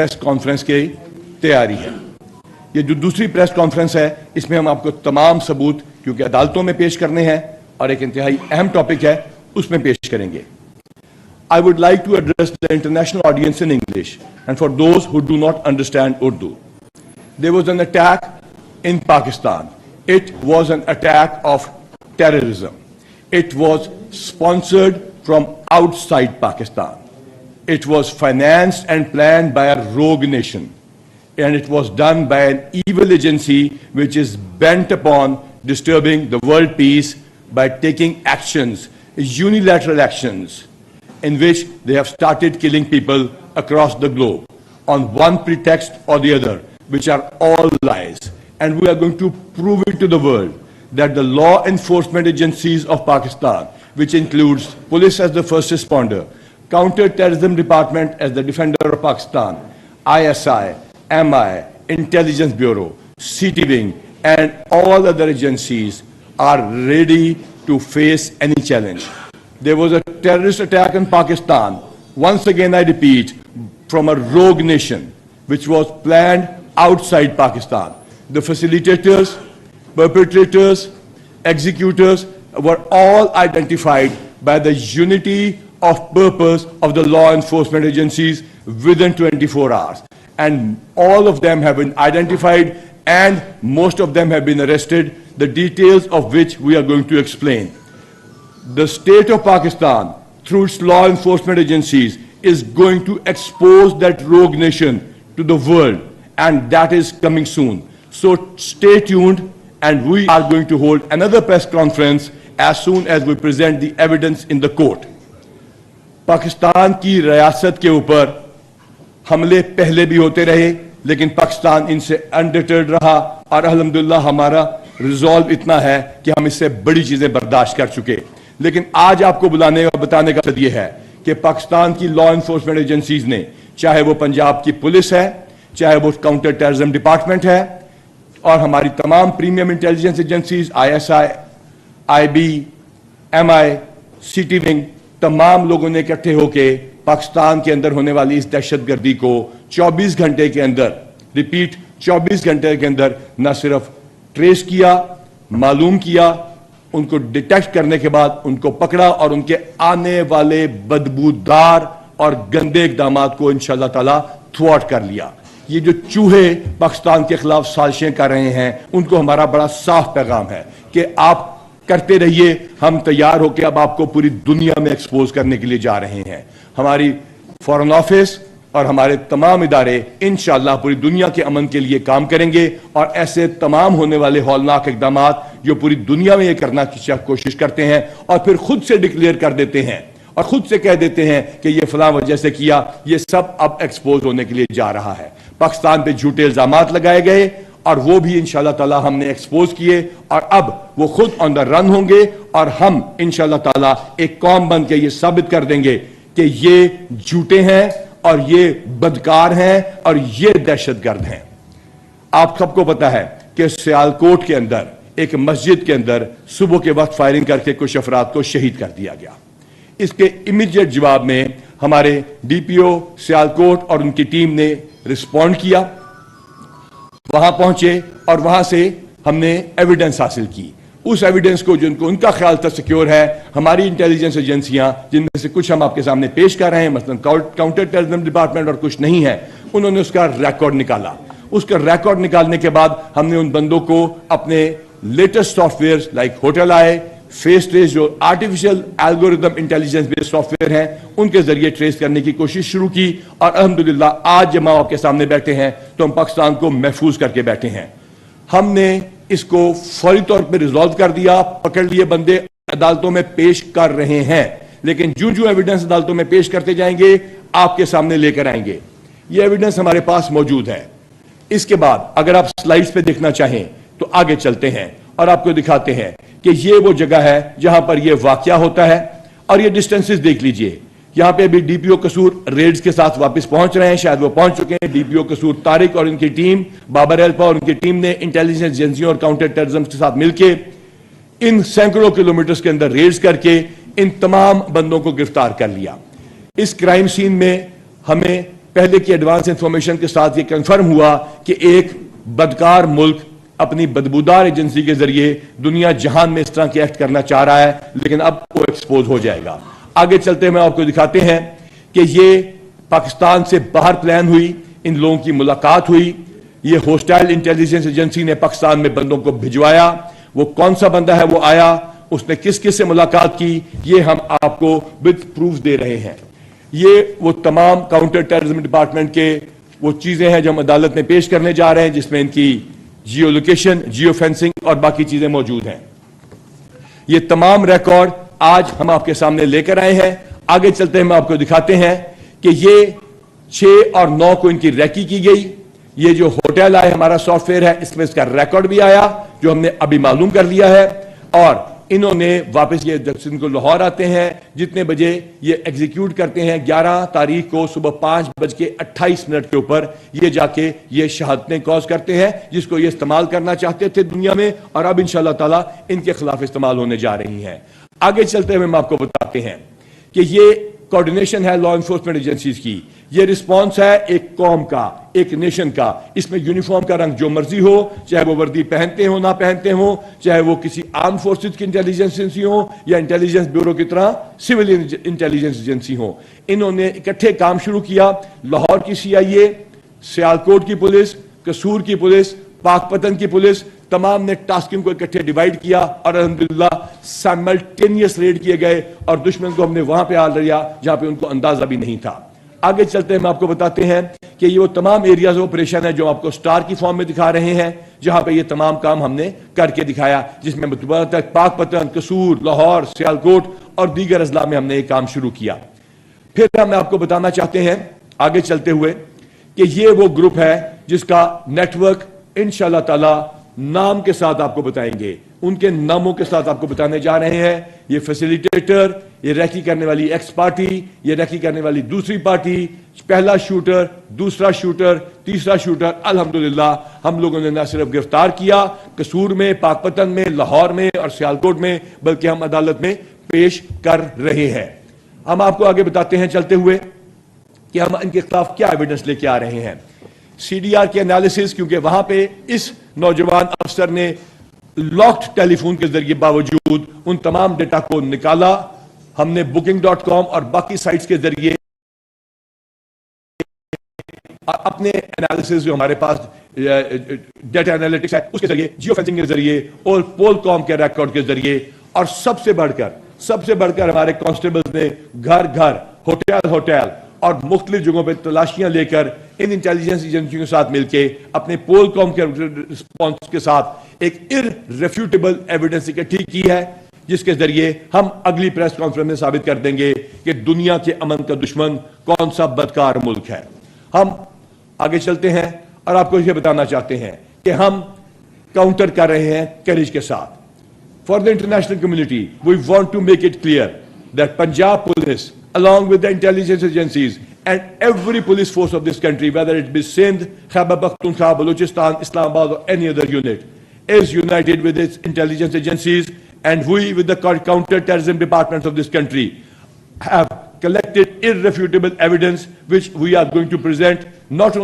Press conference کی تیاری ہے. یہ جو دوسری پریس کانفرنس ہے اس میں ہم آپ کو تمام ثبوت کیونکہ عدالتوں میں پیش کرنے ہیں اور ایک انتہائی اہم ٹاپک ہے اس میں پیش کریں گے. I would like to address the international audience in English and for those who do not understand Urdu. There was an attack in Pakistan. It was an attack of terrorism. It was sponsored from outside Pakistan. It was financed and planned by a rogue nation. And it was done by an evil agency which is bent upon disturbing the world peace by taking actions, unilateral actions, in which they have started killing people across the globe on one pretext or the other, which are all lies. And we are going to prove it to the world that the law enforcement agencies of Pakistan, which includes police as the first responder, counter-terrorism department as the defender of Pakistan, ISI, MI, Intelligence Bureau, CT Wing, and all other agencies are ready to face any challenge. There was a terrorist attack in Pakistan, once again I repeat, from a rogue nation, which was planned outside Pakistan. The facilitators, perpetrators, executors were all identified by the unity of purpose of the law enforcement agencies within 24 hours. And all of them have been identified and most of them have been arrested, the details of which we are going to explain. The state of Pakistan, through its law enforcement agencies, is going to expose that rogue nation to the world, and that is coming soon. So stay tuned, and we are going to hold another press conference as soon as we present the evidence in the court. Pakistan کی ریاست کے اوپر حملے پہلے بھی ہوتے رہے لیکن پاکستان ان سے انڈیٹرڈ رہا اور الحمدللہ ہمارا ریزالو اتنا ہے کہ ہم اس سے بڑی چیزیں برداشت کر چکے. لیکن آج آپ کو بلانے اور بتانے کا مقصد یہ ہے کہ پاکستان کی لا انفورسمنٹ ایجنسیز نے, چاہے وہ پنجاب کی پولیس ہے, چاہے وہ کاؤنٹر ٹیررزم ڈپارٹمنٹ ہے, اور ہماری تمام premium intelligence agencies ISI, IB, MI, CT wing, تمام لوگوں نے اکٹھے ہو کے پاکستان کے اندر ہونے والی اس دہشت گردی کو 24 گھنٹے کے اندر, ریپیٹ 24 گھنٹے کے اندر, نہ صرف ٹریس کیا, معلوم کیا, ان کو ڈیٹیکٹ کرنے کے بعد ان کو پکڑا اور ان کے آنے والے بدبودار اور گندے اقدامات کو انشاءاللہ تعالی تھوارٹ کر لیا. یہ جو چوہے پاکستان کے خلاف سازشیں کر رہے ہیں ان کو ہمارا بڑا صاف پیغام ہے کہ آپ کرتے رہیے, ہم تیار ہو کے اب آپ کو پوری دنیا میں ایکسپوز کرنے کے لیے جا رہے ہیں. ہماری فارن آفس اور ہمارے تمام ادارے انشاءاللہ پوری دنیا کے امن کے لیے کام کریں گے, اور ایسے تمام ہونے والے ہولناک اقدامات جو پوری دنیا میں یہ کرنا کی کوشش کرتے ہیں اور پھر خود سے ڈکلیئر کر دیتے ہیں اور خود سے کہہ دیتے ہیں کہ یہ فلاں وجہ سے کیا, یہ سب اب ایکسپوز ہونے کے لیے جا رہا ہے. پاکستان پہ جھوٹے الزامات لگائے گئے اور وہ بھی انشاءاللہ تعالی ہم نے ایکسپوز کیے, اور اب وہ خود آن دا رن ہوں گے, اور ہم انشاءاللہ تعالی ایک قوم بن کے یہ ثابت کر دیں گے کہ یہ جھوٹے ہیں اور یہ بدکار ہیں اور یہ دہشت گرد ہیں. آپ سب کو پتا ہے کہ سیالکوٹ کے اندر ایک مسجد کے اندر صبح کے وقت فائرنگ کر کے کچھ افراد کو شہید کر دیا گیا. اس کے امیڈیٹ جواب میں ہمارے DPO سیالکوٹ اور ان کی ٹیم نے رسپونڈ کیا, وہاں پہنچے اور وہاں سے ہم نے ایویڈنس حاصل کی. اس ایویڈنس کو جن کو ان کا خیال تھا سیکیور ہے, ہماری انٹیلیجنس ایجنسیاں جن میں سے کچھ ہم آپ کے سامنے پیش کر رہے ہیں, مثلا کاؤنٹر ٹیررزم ڈپارٹمنٹ اور کچھ نہیں ہے, انہوں نے اس کا ریکارڈ نکالا. اس کا ریکارڈ نکالنے کے بعد ہم نے ان بندوں کو اپنے latest soft where like hotel آئے, فیس ٹریس جو artificial algorithm intelligence based soft where ہیں ان کے ذریعے ٹریس کرنے کی کوشش شروع کی, اور الحمدللہ آج جب ہم آپ کے سامنے بیٹھے ہیں تو ہم پاکستان کو محفوظ کر کے بیٹھے ہیں. ہم نے اس کو فوری طور پہ ریزالو کر دیا, پکڑ لیے بندے, عدالتوں میں پیش کر رہے ہیں, لیکن جو ایویڈنس عدالتوں میں پیش کرتے جائیں گے آپ کے سامنے لے کر آئیں گے. یہ ایویڈنس ہمارے پاس موجود ہے. اس کے بعد اگر آپ سلائیڈز پہ دیکھنا چاہیں تو آگے چلتے ہیں اور آپ کو دکھاتے ہیں کہ یہ وہ جگہ ہے جہاں پر یہ واقعہ ہوتا ہے, اور یہ ڈسٹینسز دیکھ لیجئے. یہاں پہ بھی DPO قصور ریڈز کے ساتھ واپس پہنچ رہے ہیں, شاید وہ پہنچ چکے ہیں. DPO قصور طارق اور ان کی ٹیم, بابر ایلپا اور ان کی ٹیم نے انٹیلیجنس ایجنسیوں اور کاؤنٹر ٹیررزم کے ساتھ مل کے ان سینکڑوں کلومیٹرز کے اندر ریڈز کر کے ان تمام بندوں کو گرفتار کر لیا. اس کرائم سین میں ہمیں پہلے کی ایڈوانس انفارمیشن کے ساتھ یہ کنفرم ہوا کہ ایک بدکار ملک اپنی بدبودار ایجنسی کے ذریعے دنیا جہان میں اس طرح کے ایکٹ کرنا چاہ رہا ہے، لیکن اب وہ ایکسپوز ہو جائے گا. آگے چلتے میں آپ کو دکھاتے ہیں کہ یہ پاکستان سے باہر پلان ہوئی، ان لوگوں کی ملاقات ہوئی. یہ ہوسٹائل انٹیلیجنس ایجنسی نے پاکستان میں بندوں کو بھجوایا. وہ کون سا بندہ ہے وہ آیا، اس نے کس کس سے ملاقات کی، یہ ہم آپ کو وتھ پروف دے رہے ہیں. یہ وہ تمام کاؤنٹر ٹیررزم ڈپارٹمنٹ کے وہ چیزیں ہیں جو ہم عدالت میں پیش کرنے جا رہے ہیں، جس میں ان کی جیو لوکیشن، جیو فینسنگ اور باقی چیزیں موجود ہیں. یہ تمام ریکارڈ آج ہم آپ کے سامنے لے کر آئے ہیں. آگے چلتے ہیں ہم آپ کو دکھاتے ہیں کہ یہ 6 اور 9 کو ان کی ریکی کی گئی. یہ جو ہوٹل آئے ہمارا سافٹ ویئر ہے، اس میں اس کا ریکارڈ بھی آیا جو ہم نے ابھی معلوم کر لیا ہے. اور انہوں نے واپس یہ جب کو لاہور آتے ہیں جتنے بجے یہ ایگزیکیوٹ کرتے ہیں 11 تاریخ کو صبح 5:28 کے اوپر یہ جا کے یہ شہادتیں کاز کرتے ہیں، جس کو یہ استعمال کرنا چاہتے تھے دنیا میں، اور اب انشاءاللہ تعالی ان کے خلاف استعمال ہونے جا رہی ہیں. آگے چلتے ہوئے ہم آپ کو بتاتے ہیں کہ یہ کوارڈینیشن ہے لا انفورسمنٹ ایجنسیز کی. یہ رسپانس ہے ایک قوم کا، ایک نیشن کا. اس میں یونیفارم کا رنگ جو مرضی ہو، چاہے وہ وردی پہنتے ہوں نہ پہنتے ہوں، چاہے وہ کسی آرم فورسز کی انٹیلیجنس ایجنسی ہوں یا انٹیلیجنس بیورو کی طرح سول انٹیلیجنس ایجنسی ہوں. انہوں نے اکٹھے کام شروع کیا. لاہور کی CIA، سیالکوٹ کی پولیس، قصور کی پولیس، پاک پتن کی پولیس، تمام نے ٹاسکنگ کو اکٹھے ڈیوائیڈ کیا اور الحمدللہ سائملٹینیس ریڈ کیے گئے اور دشمن کو ہم نے وہاں پہ آ لیا جہاں پہ ان کو اندازہ بھی نہیں تھا. آگے چلتے ہیں ہم آپ کو بتاتے ہیں کہ یہ وہ تمام ایریاز آپریشن ہے جو آپ کو سٹار کی فارم میں دکھا رہے ہیں، جہاں پہ یہ تمام کام ہم نے کر کے دکھایا، جس میں پاک پتن، قصور، لاہور، سیالکوٹ اور دیگر اضلاع میں ہم نے یہ کام شروع کیا. پھر ہم آپ کو بتانا چاہتے ہیں آگے چلتے ہوئے کہ یہ وہ گروپ ہے جس کا نیٹ ورک انشاءاللہ تعالی نام کے ساتھ آپ کو بتائیں گے، ان کے ناموں کے ساتھ آپ کو بتانے جا رہے ہیں. یہ فیسیلیٹیٹر، یہ ریکی کرنے والی ایکس پارٹی، یہ ریکی کرنے والی دوسری پارٹی، پہلا شوٹر، دوسرا شوٹر، تیسرا شوٹر. الحمدللہ ہم لوگوں نے نہ صرف گرفتار کیا قصور میں، پاک پتن میں، لاہور میں اور سیالکوٹ میں، بلکہ ہم عدالت میں پیش کر رہے ہیں. ہم آپ کو آگے بتاتے ہیں چلتے ہوئے کہ ہم ان کے خلاف کیا ایویڈنس لے کے آ رہے ہیں. CDR کے انالیسز، کیونکہ وہاں پہ اس نوجوان افسر نے لاکڈ ٹیلی فون کے ذریعے باوجود ان تمام ڈیٹا کو نکالا. ہم نے booking.com اور باقی سائٹس کے ذریعے اپنے انالیسز جو ہمارے پاس ڈیٹا انالیٹکس ہے اس کے ذریعے، جیو فینسنگ کے ذریعے اور پول کام کے ریکارڈ کے ذریعے، اور سب سے بڑھ کر ہمارے کانسٹیبلز نے گھر گھر، ہوٹل اور مختلف جگہوں پہ تلاشیاں لے کر ان انٹیلیجنس ایجنسیوں کے ساتھ مل کے اپنے پول کام کے رسپانس کے ساتھ ایک ارریفیوٹیبل ایویڈنس اکٹھی کی ہے، جس کے ذریعے ہم اگلی پریس کانفرنس میں ثابت کر دیں گے کہ دنیا کے امن کا دشمن کون سا بدکار ملک ہے. ہم آگے چلتے ہیں اور آپ کو یہ بتانا چاہتے ہیں کہ ہم کاؤنٹر کر رہے ہیں کریج کے ساتھ. For the international community, we want to make it clear that Punjab police, along with the intelligence agencies and every police force of this country, whether it be Sindh, Khyber Pakhtunkhwa, Balochistan, Islamabad or any other unit, is united with its intelligence agencies, and we with the counter-terrorism departments of this country have collected irrefutable evidence which we are going to present not only